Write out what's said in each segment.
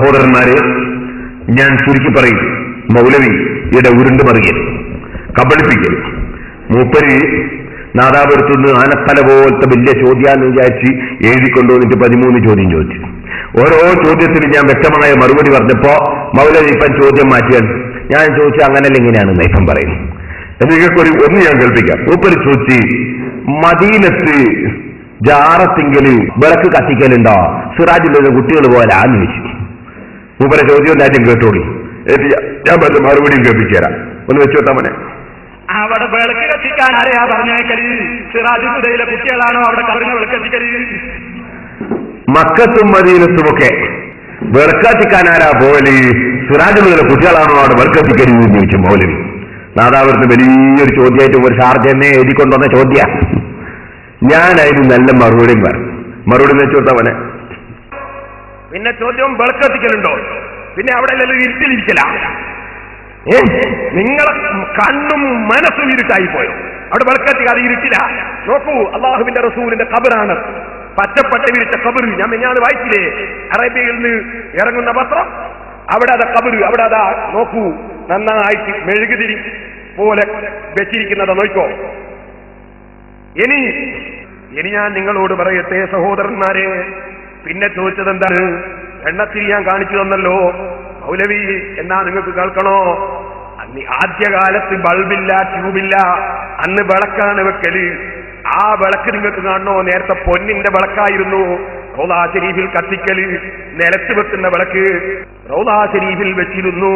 സഹോദരന്മാരെ, ഞാൻ ചുരുക്കി പറയും, മൗലവിയുടെ ഉരുണ്ട് മറിയൽ, കബളിപ്പിക്കൽ. മൂപ്പര് നാദാപുരത്തുനിന്ന് ആനത്തല പോലത്തെ വലിയ ചോദ്യാന്ന് വിചാരിച്ച് എഴുതിക്കൊണ്ടുവന്നിട്ട് 13 ചോദ്യം ചോദിച്ചു. ഓരോ ചോദ്യത്തിന് ഞാൻ വ്യക്തമായ മറുപടി പറഞ്ഞപ്പോ മൗലവി ഇപ്പം ചോദ്യം മാറ്റിയാൽ ഞാൻ ചോദിച്ചു അങ്ങനല്ല ഇങ്ങനെയാണെന്ന് ഇപ്പം പറയും. നിങ്ങൾക്കൊരു ഒന്ന് ഞാൻ കേൾപ്പിക്കാം. മൂപ്പര് ചോദിച്ച്, മദീനത്ത് ജാറത്തിങ്കല് വിളക്ക് കത്തിക്കലുണ്ടോ? സിറാജിലുള്ള കുട്ടികൾ പോലാന്ന് ചോദിച്ചു. മൂപ്പരെ ചോദ്യം ആദ്യം കേട്ടോളി, ഞാൻ പറഞ്ഞ മറുപടിയും കേൾപ്പിച്ചു തരാം. ഒന്ന് വെച്ചോട്ടാ മോനെ. അവിടെ വിളക്ക് കത്തിക്കാൻ ആരെയാ പറഞ്ഞേക്കല്? സിറാജുദ്ദയിലെ കുട്ടികളാണോ അവിടെ കബറിനെ വിളക്ക് കത്തിക്കല്? മക്കത്തും മദീനത്തുമൊക്കെ വിളക്ക് കത്തിക്കാൻ ആരാ പോവല്? സിറാജുദ്ദയിലെ കുട്ടികളാണോ അവിടെ വിളക്ക് കത്തിക്കരുത് എന്ന് ചോദിച്ചു മൗലവി. നാദാപുരത്ത് വലിയൊരു ചോദ്യമായിട്ട് ഒരു ഷാർജനെ എഴുതിക്കൊണ്ടുവന്ന ചോദ്യ. ഞാൻ അതിന് നല്ല മറുപടിയും പറഞ്ഞു. മറുപടി വെച്ചോട്ടാ മോനെ. പിന്നെ ചോദ്യം വിളക്ക് കത്തിക്കലുണ്ടോ? പിന്നെ അവിടെ ഇരുട്ടിലിരിക്കല. നിങ്ങളെ കണ്ണും മനസ്സും ഇരുട്ടായി പോയോ? അവിടെ വിളക്കത്തിക്കാതെ ഇരുട്ടില്ല. നോക്കൂ, അള്ളാഹുവിന്റെ റസൂലിന്റെ ഖബറാണ്, പച്ചപ്പട്ട വിരിച്ച ഖബർ. ഞാൻ മെഞ്ഞാന്ന് വായിച്ചില്ലേ അറേബ്യയിൽ നിന്ന് ഇറങ്ങുന്ന പത്രം? അവിടെ അതാ ഖബർ, അവിടെ അതാ നോക്കൂ, നന്നായിട്ട് മെഴുകുതിരി പോലെ വെച്ചിരിക്കുന്നതാ, നോക്കോ. ഇനി ഞാൻ നിങ്ങളോട് പറയട്ടെ സഹോദരന്മാരെ, പിന്നെ ചോദിച്ചത് എന്താണ്? എണ്ണത്തിരി ഞാൻ കാണിച്ചു തന്നല്ലോ മൗലവി, എന്നാ നിങ്ങൾക്ക് കേൾക്കണോ? അന്ന് ആദ്യകാലത്ത് ബൾബില്ല, ട്യൂബില്ല, അന്ന് വിളക്കാണ് വെക്കല്. ആ വിളക്ക് നിങ്ങൾക്ക് കാണണോ? നേരത്തെ പൊന്നിന്റെ വിളക്കായിരുന്നു റൗളാ ശരീഫിൽ കത്തിക്കല്. നിലത്ത് വെക്കുന്ന വിളക്ക് റൗളാ ശരീഫിൽ വെച്ചിരുന്നു.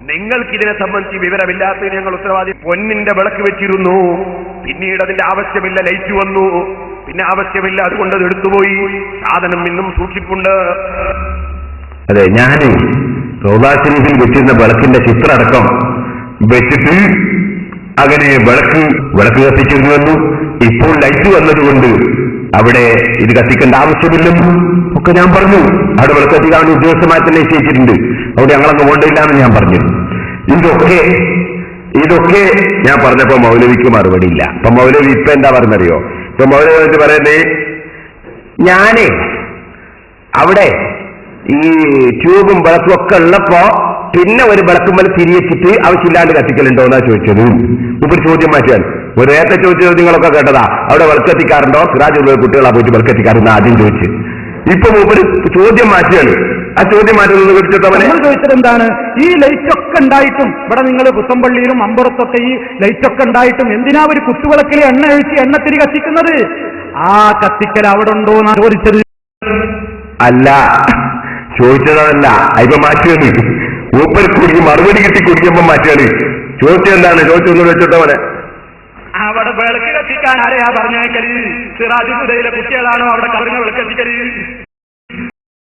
നിങ്ങൾക്കിതിനെ സംബന്ധിച്ച് വിവരമില്ലാത്തതിന് ഞങ്ങൾ ഉത്തരവാദി. പൊന്നിന്റെ വിളക്ക് വെച്ചിരുന്നു, പിന്നീട് അതിന്റെ ആവശ്യമില്ല, ലൈറ്റ് വന്നു, പിന്നെ ആവശ്യമില്ല, അതുകൊണ്ട് അത് എടുത്തുപോയി. സാധനം ഇന്നും സൂക്ഷിപ്പുണ്ട്. അതെ, ഞാന് റൗളാ ശരീഫിൽ വെച്ചിരുന്ന വിളക്കിന്റെ ചിത്രം അടക്കം വെച്ചിട്ട് അങ്ങനെ വിളക്ക് കത്തിച്ചിരുന്നു വന്നു. ഇപ്പോൾ ലൈറ്റ് വന്നതുകൊണ്ട് അവിടെ ഇത് കത്തിക്കേണ്ട ആവശ്യമില്ലെന്നും ഒക്കെ ഞാൻ പറഞ്ഞു. അവിടെ വിളക്ക് കത്തിക്കാൻ ഉദ്യോഗസ്ഥമായി നിശ്ചയിച്ചിട്ടുണ്ട്, അവിടെ ഞങ്ങളങ്ങ് കൊണ്ടില്ല എന്ന് ഞാൻ പറഞ്ഞു. ഇതൊക്കെ ഞാൻ പറഞ്ഞപ്പോ മൗലവിക്ക് മറുപടി ഇല്ല. അപ്പൊ മൗലവി ഇപ്പൊ എന്താ പറഞ്ഞറിയോ? ഇപ്പൊ മൗലവി പറയുന്നേ, ഞാനേ അവിടെ ഈ ട്യൂബും വിളക്കും ഒക്കെ ഉള്ളപ്പോ പിന്നെ ഒരു വിളക്കുമ്പോൾ തിരിച്ചിട്ട് ആവശ്യമില്ലാണ്ട് കത്തിക്കലുണ്ടോ എന്നാ ചോദിച്ചത്. ഇപ്പൊ ചോദ്യം മാറ്റിയാൽ ഒരു നേരത്തെ ചോദിച്ചത് നിങ്ങളൊക്കെ കേട്ടതാ, അവിടെ വിളക്കെത്തിക്കാറുണ്ടോ? സിറാജുള്ള കുട്ടികളാ പോയിട്ട് വിളക്കെത്തിക്കാറുണ്ട് ആദ്യം ചോദിച്ചു. ഇപ്പൊ മൂപ്പര് ചോദ്യം മാറ്റിയാണ്. ആ ചോദ്യം മാറ്റുന്നത് ചോദിച്ചത് എന്താണ്? ഈ ലൈറ്റ് ഒക്കെ ഉണ്ടായിട്ടും ഇവിടെ നിങ്ങൾ പുത്തമ്പള്ളിയിലും അമ്പുറത്തൊക്കെ ഈ ലൈറ്റ് ഒക്കെ ഉണ്ടായിട്ടും എന്തിനാ ഒരു കുത്തുവിളക്കിൽ എണ്ണ ഒഴിച്ച് എണ്ണത്തിരി കത്തിക്കുന്നത്? ആ കത്തിക്കൽ അവിടെ ഉണ്ടോ എന്നാ ചോദിച്ചത്. അല്ല, ചോദിച്ചതല്ല, ഇപ്പൊ മാറ്റിയാണ്. മൂപ്പര് കുടുങ്ങി മറുപടി കിട്ടി കുടിക്കുമ്പോ മാറ്റിയാണ്. ചോദ്യം എന്താണ്? ചോദിച്ചൊന്നും വെച്ചിട്ടവനെ. അവിടെ വിളക്ക് കത്തിക്കാൻ ആരെയാ പറഞ്ഞേക്കല്? സിറാജുദ്ദയിലെ കുട്ടികളാണോ അവിടെ കബറിനെ വിളക്ക് കത്തിക്കല്?